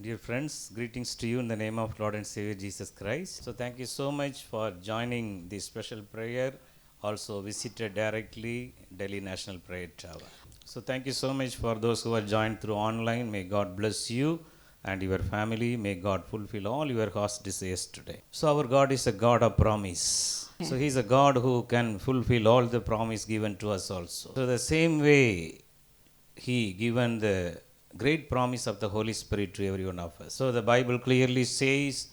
Dear friends, greetings to you in the name of Lord and Savior Jesus Christ. So, thank you so much for joining this special prayer, also visited directly Delhi National Prayer Tower. So, thank you so much for those who are joined through online. May God bless you and your family. May God fulfill all your heart's desires today. So, our God is a God of promise. So, He is a God who can fulfill all the promise given to us also. So, the same way He given the great promise of the Holy Spirit to every one of us. So the Bible clearly says,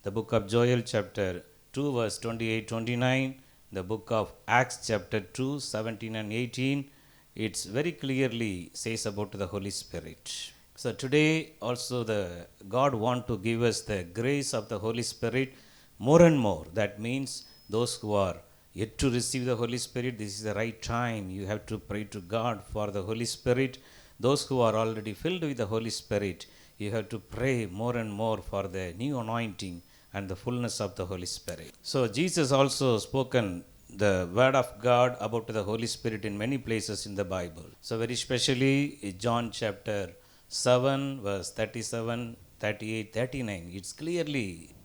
the book of Joel chapter 2 verse 28-29, the book of Acts chapter 2 17 and 18, it's very clearly says about the Holy Spirit. So today also the God want to give us the grace of the Holy Spirit more and more. That means those who are yet to receive the Holy Spirit, this is the right time. You have to pray to God for the Holy Spirit. Those who are already filled with the Holy Spirit, you have to pray more and more for the new anointing and the fullness of the Holy Spirit. So Jesus also spoken the word of God about the Holy Spirit in many places in the Bible. So very specially John chapter 7 verse 37, 38, 39, it's clearly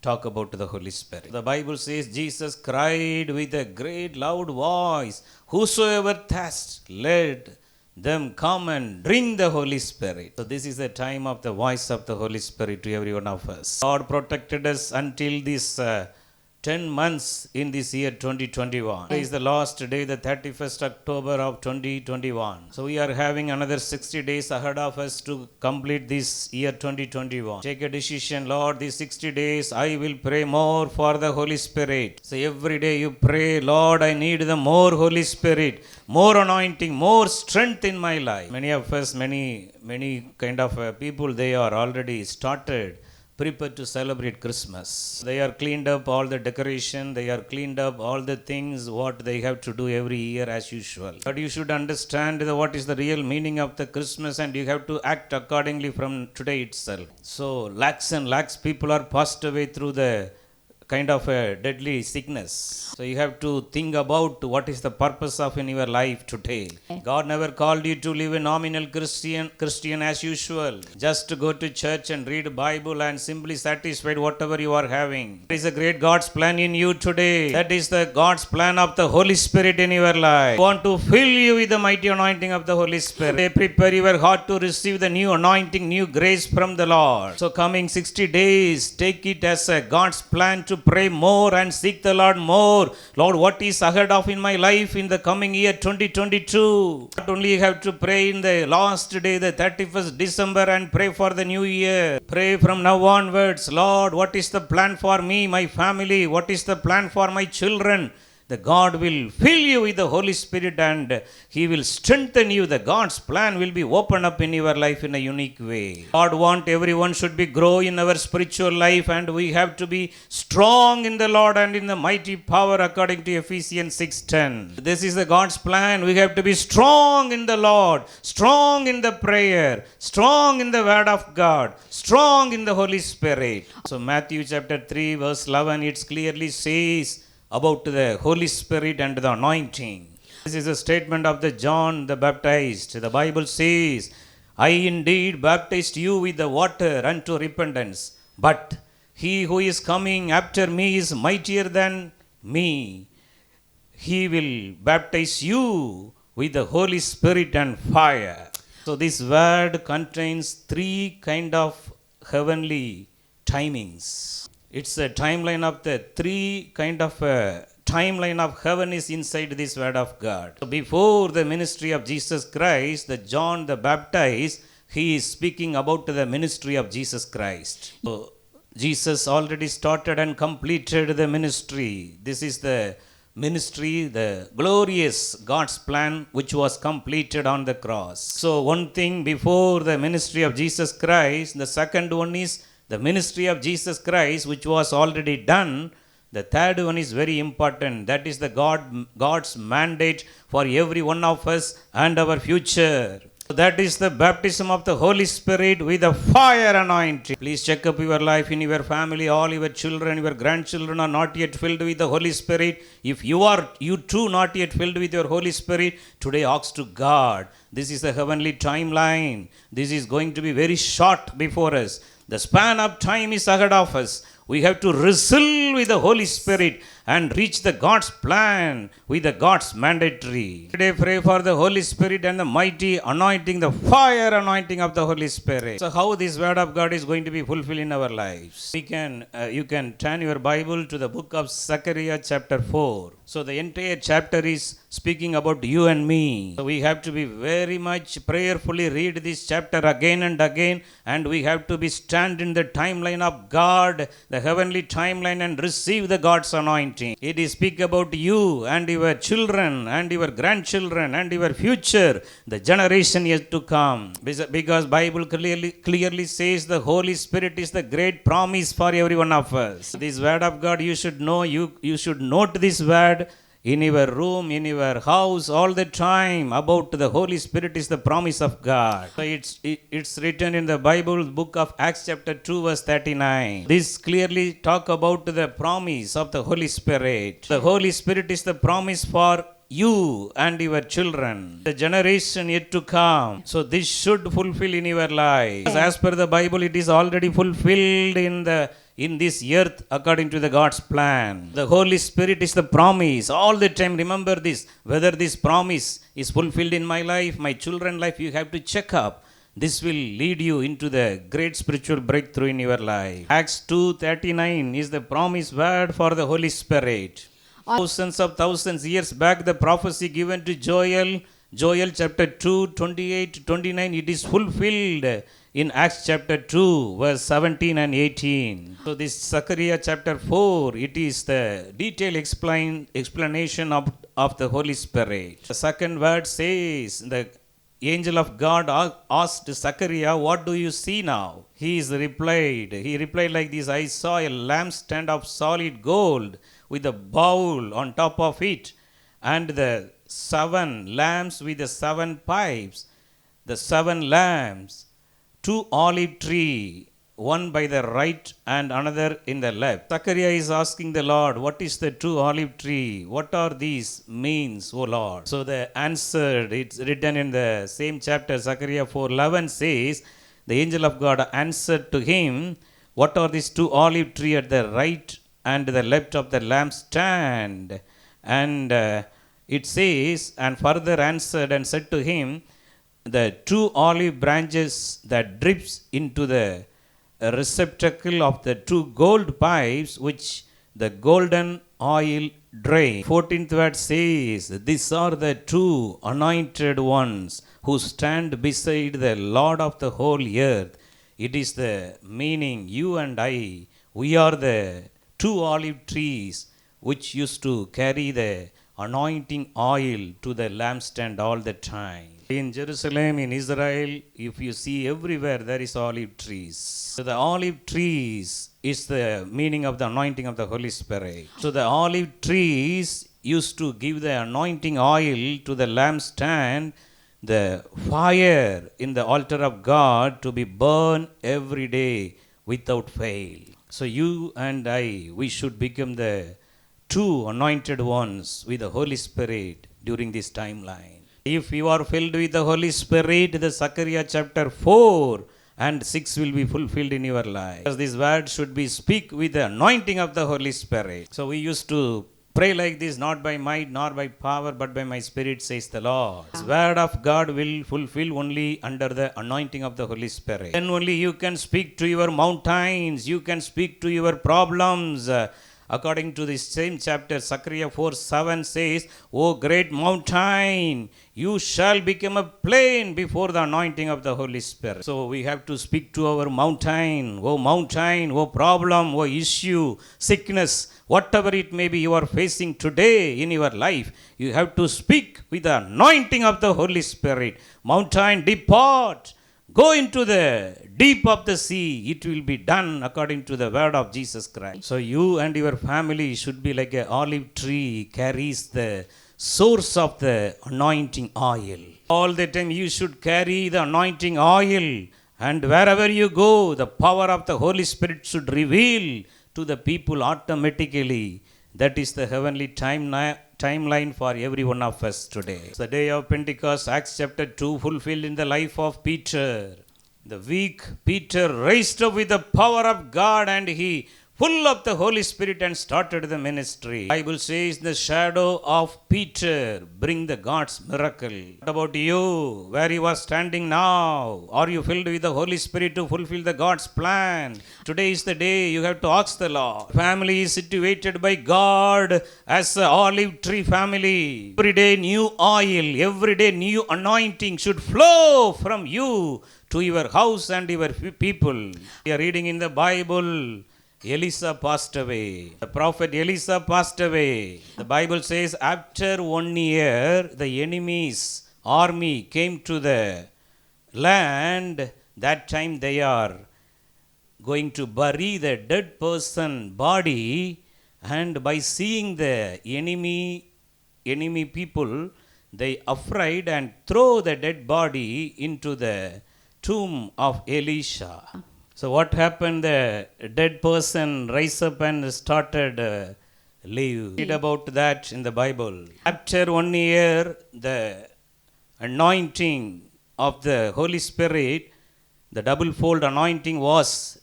talk about the Holy Spirit. The Bible says Jesus cried with a great loud voice, "Whosoever thirsts, let them come and drink the Holy Spirit." So this is the time of the voice of the Holy Spirit to every one of us. God protected us until this 10 months in this year 2021. Today is the last day, the 31st October of 2021. So we are having another 60 days ahead of us to complete this year 2021. Take a decision, Lord, these 60 days I will pray more for the Holy Spirit. So every day you pray, Lord, I need the more Holy Spirit, more anointing, more strength in my life. Many of us, many kind of people, they are already started prepared to celebrate Christmas. They are cleaned up all the decoration, they are cleaned up all the things what they have to do every year as usual. But you should understand what is the real meaning of the Christmas, and you have to act accordingly from today itself. So lakhs and lakhs people are passed away through the kind of a deadly sickness. So you have to think about what is the purpose of in your life today. God never called you to live a nominal Christian as usual. Just to go to church and read Bible and simply satisfied whatever you are having. There is a great God's plan in you today. That is the God's plan of the Holy Spirit in your life. I want to fill you with the mighty anointing of the Holy Spirit. Prepare your heart to receive the new anointing, new grace from the Lord. So coming 60 days, take it as a God's plan to pray more and seek the Lord more. Lord, what is ahead of in my life in the coming year 2022? Not only you have to pray in the last day, the 31st December, and pray for the new year. Pray from now onwards, Lord, what is the plan for me, my family? What is the plan for my children? The God will fill you with the Holy Spirit and He will strengthen you. The God's plan will be opened up in your life in a unique way. God wants everyone should be grow in our spiritual life, and we have to be strong in the Lord and in the mighty power according to Ephesians 6:10. This is the God's plan. We have to be strong in the Lord, strong in the prayer, strong in the word of God, strong in the Holy Spirit. So Matthew chapter 3 verse 11, it clearly says about the Holy Spirit and the anointing. This is a statement of the John the Baptist. The Bible says, "I indeed baptized you with the water unto repentance, but he who is coming after me is mightier than me. He will baptize you with the Holy Spirit and fire." So this word contains three kind of heavenly timings. It's a timeline of the three kind of timeline of heaven is inside this word of God. So before the ministry of Jesus Christ, the John the Baptist, he is speaking about the ministry of Jesus Christ. So Jesus already started and completed the ministry. This is the ministry, the glorious God's plan which was completed on the cross. So one thing before the ministry of Jesus Christ, the second one is the ministry of Jesus Christ which was already done. The third one is very important. That is the God's mandate for every one of us and our future. That is the baptism of the Holy Spirit with the fire anointing. Please check up your life in your family. All your children, your grandchildren are not yet filled with the Holy Spirit. If you too not yet filled with your Holy Spirit, today ask to God. This is the heavenly timeline. This is going to be very short before us. The span of time is ahead of us. We have to wrestle with the Holy Spirit and reach the God's plan with the God's mandatory. Today pray for the Holy Spirit and the mighty anointing, the fire anointing of the Holy Spirit. So how this word of God is going to be fulfilled in our lives? You can turn your Bible to the book of Zechariah chapter 4. So the entire chapter is speaking about you and me. So we have to be very much prayerfully read this chapter again and again, and we have to be stand in the timeline of God, the heavenly timeline, and receive the God's anointing. It is speak about you and your children and your grandchildren and your future, the generation yet to come. Because Bible clearly says the Holy Spirit is the great promise for every one of us. This word of God you should know, you should note this word in your room, in your house, all the time about the Holy Spirit is the promise of God. So it's written in the Bible book of Acts chapter 2 verse 39. This clearly talk about the promise of the Holy Spirit. The Holy Spirit is the promise for you and your children, the generation yet to come. So this should fulfill in your life. As per the Bible, it is already fulfilled in this earth according to the God's plan. The Holy Spirit is the promise. All the time remember this. Whether this promise is fulfilled in my life, my children's life, you have to check up. This will lead you into the great spiritual breakthrough in your life. Acts 2:39 is the promise word for the Holy Spirit. Thousands years back, the prophecy given to Joel chapter 2, 28 29, it is fulfilled in Acts chapter 2, verse 17 and 18. So this Zechariah chapter 4, it is the detailed explanation of the Holy Spirit. The second word says, the angel of God asked Zechariah, what do you see now? He replied like this, I saw a lampstand of solid gold with a bowl on top of it, and the 7 lamps with the 7 pipes. The 7 lamps, 2 olive tree, one by the right and another in the left. Zechariah is asking the Lord, what is the 2 olive tree? What are these means, O Lord? So the answer, it's written in the same chapter, Zechariah 4:11 says, the angel of God answered to him, what are these 2 olive tree at the right and the left of the lampstand? And it says, and further answered and said to him, the 2 olive branches that drips into the receptacle of the 2 gold pipes which the golden oil drain. 14th word says, these are the 2 anointed ones who stand beside the Lord of the whole earth. It is the meaning, you and I, we are the 2 olive trees which used to carry the anointing oil to the lampstand all the time. In Jerusalem, in Israel, if you see everywhere, there is olive trees. So the olive trees is the meaning of the anointing of the Holy Spirit. So the olive trees used to give the anointing oil to the lampstand, the fire in the altar of God to be burned every day without fail. So you and I, we should become the 2 anointed ones with the Holy Spirit during this timeline. If you are filled with the Holy Spirit, the Zechariah chapter 4 and 6 will be fulfilled in your life. Because this word should be speak with the anointing of the Holy Spirit. So we used to pray like this, not by might nor by power, but by my Spirit, says the Lord. This word of God will fulfill only under the anointing of the Holy Spirit. Then only you can speak to your mountains, you can speak to your problems. According to this same chapter, Zechariah 4:7 says, O great mountain, you shall become a plain before the anointing of the Holy Spirit. So we have to speak to our mountain, O problem, O issue, sickness, whatever it may be you are facing today in your life, you have to speak with the anointing of the Holy Spirit. Mountain, depart. Go into the deep of the sea. It will be done according to the word of Jesus Christ. So you and your family should be like an olive tree, carries the source of the anointing oil. All the time you should carry the anointing oil, and wherever you go, the power of the Holy Spirit should reveal to the people automatically. That is the heavenly timeline for every one of us today. The day of Pentecost, Acts chapter 2, fulfilled in the life of Peter. The weak Peter raised up with the power of God, and he full of the Holy Spirit and started the ministry. Bible says the shadow of Peter bring the God's miracle. What about you? Where you are standing now? Are you filled with the Holy Spirit to fulfill the God's plan? Today is the day you have to ask the Lord. Family is situated by God as an olive tree family. Every day new oil, every day new anointing should flow from you to your house and your people. We are reading in the Bible, Elisha passed away. The prophet Elisha passed away. The Bible says after 1 year, the enemy's army came to the land. That time they are going to bury the dead person body, and by seeing the enemy people, they afraid and throw the dead body into the tomb of Elisha. So what happened? The dead person rise up and started live. Read about that in the Bible. After 1 year, the anointing of the Holy Spirit, the double-fold anointing was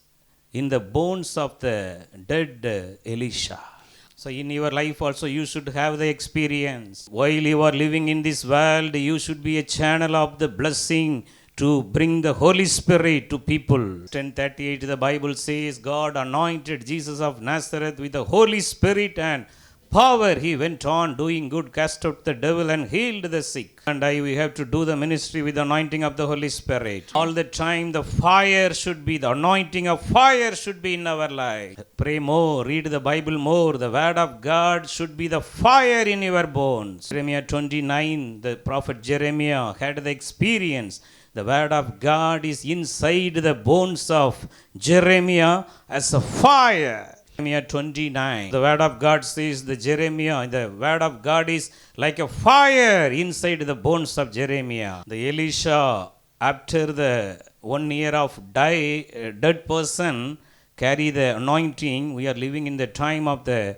in the bones of the dead Elisha. So in your life also you should have the experience. While you are living in this world, you should be a channel of the blessing to bring the Holy Spirit to people. 10:38 the Bible says God anointed Jesus of Nazareth with the Holy Spirit and power. He went on doing good, cast out the devil and healed the sick. And we have to do the ministry with the anointing of the Holy Spirit. All the time the fire should be, the anointing of fire should be in our life. Pray more, read the Bible more. The word of God should be the fire in your bones. Jeremiah 29, the prophet Jeremiah had the experience. The word of God is inside the bones of Jeremiah as a fire. Jeremiah 29. The word of God says the word of God is like a fire inside the bones of Jeremiah. The Elisha, after the 1 year of dead person, carry the anointing. We are living in the time of the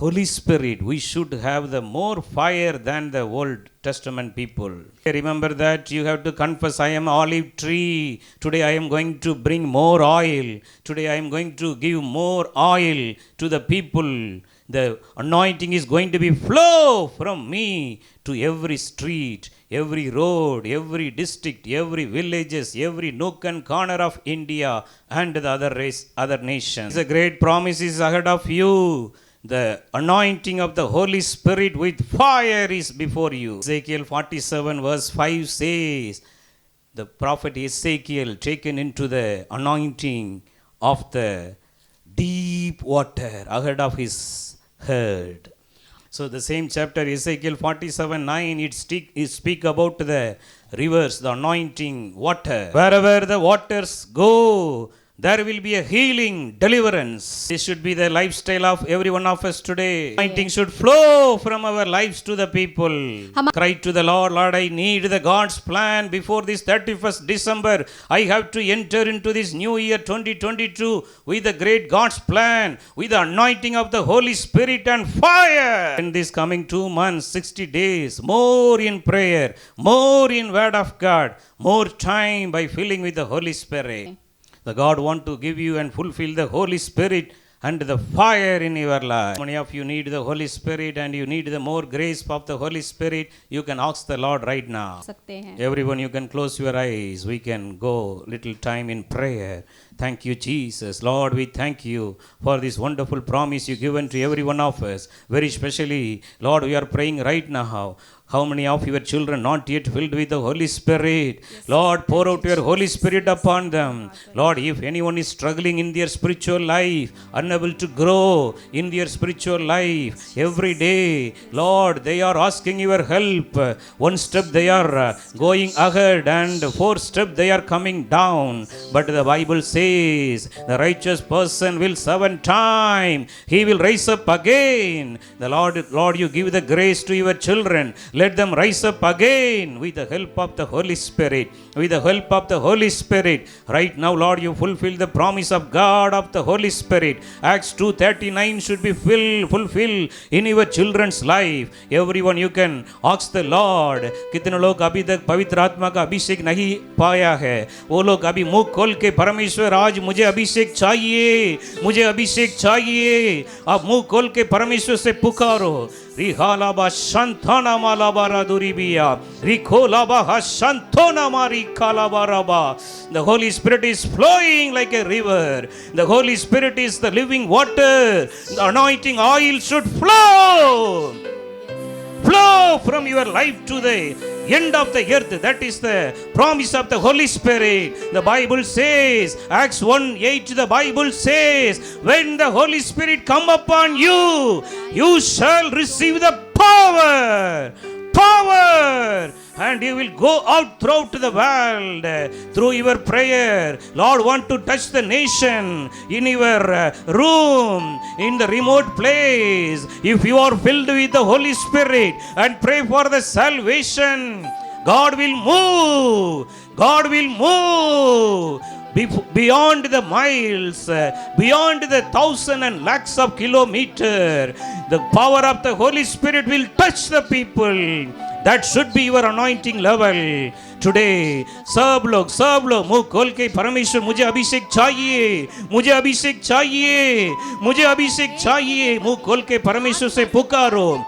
Holy Spirit. We should have the more fire than the Old Testament people. Remember that you have to confess, I am olive tree. Today I am going to bring more oil. Today I am going to give more oil to the people. The anointing is going to be flow from me to every street, every road, every district, every villages, every nook and corner of India and the other nations. The great promise is ahead of you. The anointing of the Holy Spirit with fire is before you. Ezekiel 47 verse 5 says, the prophet Ezekiel taken into the anointing of the deep water ahead of his head. So the same chapter, Ezekiel 47:9, it speak about the rivers, the anointing water. Wherever the waters go, there will be a healing, deliverance. This should be the lifestyle of every one of us today. Anointing should flow from our lives to the people. Cry to the Lord, Lord, I need the God's plan before this 31st December. I have to enter into this new year 2022 with the great God's plan, with the anointing of the Holy Spirit and fire. In this coming 2 months, 60 days, more in prayer, more in word of God, more time by filling with the Holy Spirit. The God want to give you and fulfill the Holy Spirit and the fire in your life. Many of you need the Holy Spirit and you need the more grace of the Holy Spirit. You can ask the Lord right now. Everyone, you can close your eyes. We can go little time in prayer. Thank you, Jesus. Lord, we thank you for this wonderful promise you given to every one of us. Very specially, Lord, we are praying right now. How many of your children not yet filled with the Holy Spirit? Lord, pour out your Holy Spirit upon them. Lord, if anyone is struggling in their spiritual life, unable to grow in their spiritual life every day, Lord, they are asking your help. One step they are going ahead, and four step they are coming down. But the Bible says the righteous person will 7 times he will rise up again. The Lord, you give the grace to your children. Let them rise up again with the help of the Holy Spirit. With the help of the Holy Spirit. Right now, Lord, you fulfill the promise of God of the Holy Spirit. Acts 2:39 should be fulfilled in your children's life. Everyone, you can ask the Lord, कितने लोग अभी तक पवित्र आत्मा का अभिषेक नहीं पाया है? वो लोग अभी मुंह खोल के, परमेश्वर आज मुझे अभिषेक चाहिए, मुझे अभिषेक चाहिए। आप मुंह खोल के परमेश्वर से पुकारो। रिहालाबा शंथाना मालाबारा दुरीबिया रिखोलाबा हशंथोना मारी खालाबाराबा। The Holy Spirit is flowing like a river. The Holy Spirit is the living water. The anointing oil should flow from your life to the end of the earth. That is the promise of the Holy Spirit. The Bible says, Acts 1:8, the Bible says, when the Holy Spirit come upon you, you shall receive the power, and you will go out throughout the world through your prayer. Lord, want to touch the nation in your room, in the remote place. If you are filled with the Holy Spirit and pray for the salvation, God will move. God will move beyond the miles, beyond the 1,000 and lakhs of kilometers. The power of the Holy Spirit will touch the people. That should be your anointing level today. सब लोग मुंह खोल के, परमेश्वर मुझे अभिषेक चाहिए, मुझे अभिषेक चाहिए, मुझे अभिषेक चाहिए। मुंह खोल के परमेश्वर से पुकारो।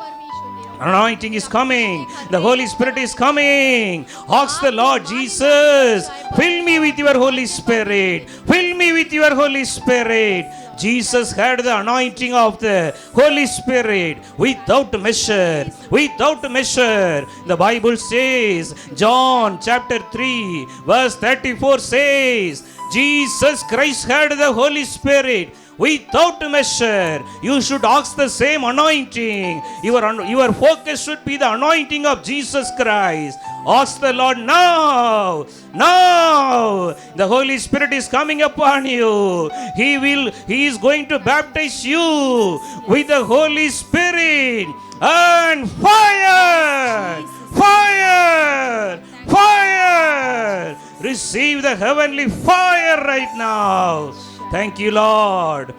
Anointing is coming. The Holy Spirit is coming. Ask the Lord Jesus, fill me with your Holy Spirit. Fill me with your Holy Spirit. Jesus had the anointing of the Holy Spirit without measure. Without measure. The Bible says, John chapter 3 verse 34 says, Jesus Christ had the Holy Spirit without measure. You should ask the same anointing. Your focus should be the anointing of Jesus Christ. Ask the Lord now. Now the Holy Spirit is coming upon you. He is going to baptize you with the Holy Spirit and fire. Receive the heavenly fire right now. Thank you, Lord.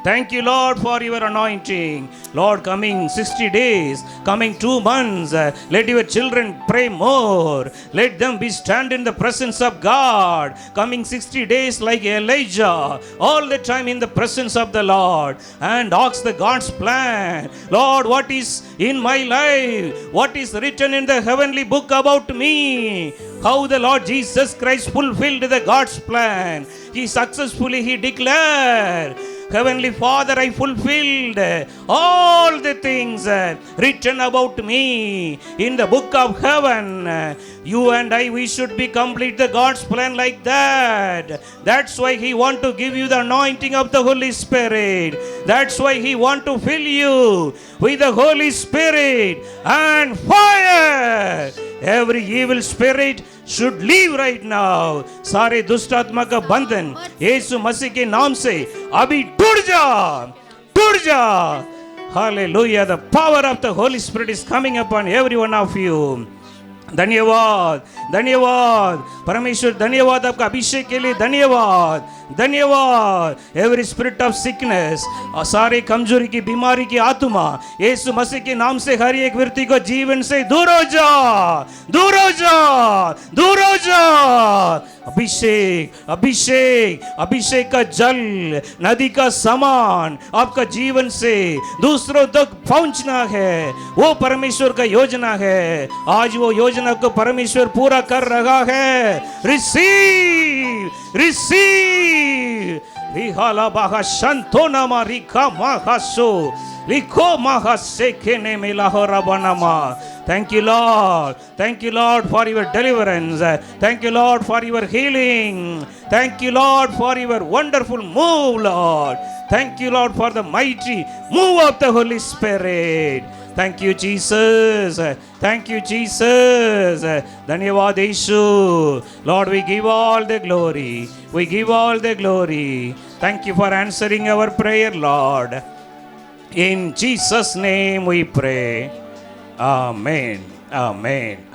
Thank you, Lord, for your anointing. Lord, coming 60 days, coming 2 months, let your children pray more. Let them be stand in the presence of God. Coming 60 days like Elijah, all the time in the presence of the Lord. And ask the God's plan. Lord, what is in my life? What is written in the heavenly book about me? How the Lord Jesus Christ fulfilled the God's plan. He declared, Heavenly Father, I fulfilled all the things written about me in the book of heaven. You and I, we should be complete the God's plan like that. That's why He want to give you the anointing of the Holy Spirit. That's why He want to fill you with the Holy Spirit and fire. Every evil spirit should leave right now. सारे दुष्ट आत्मा का बंधन यीशु मसीह के नाम से अभी टूट जा. Hallelujah. The power of the Holy Spirit is coming upon every one of you. धन्यवाद परमेश्वर, धन्यवाद आपका अभिषेक के लिए, धन्यवाद. Every spirit of sickness, सारे कमजोरी की बीमारी की आत्मा यीशु मसीह के नाम से हर एक व्यक्ति को जीवन से दूर हो जा. अभिषेक का जल, नदी का समान आपका जीवन से दूसरों तक पहुंचना है. वो परमेश्वर का योजना है. आज वो योजना को परमेश्वर पूरा कर रहा है. Receive Rihala baha shantona marika mahaso. Liko mahasekene milahorabanama. Thank you, Lord. Thank you, Lord, for your deliverance. Thank you, Lord, for your healing. Thank you, Lord, for your wonderful move, Lord. Thank you, Lord, for the mighty move of the Holy Spirit. Thank you, Jesus. Thank you, Jesus. Dhanyavad Yeshu. Lord, we give all the glory. We give all the glory. Thank you for answering our prayer, Lord. In Jesus' name we pray. Amen. Amen.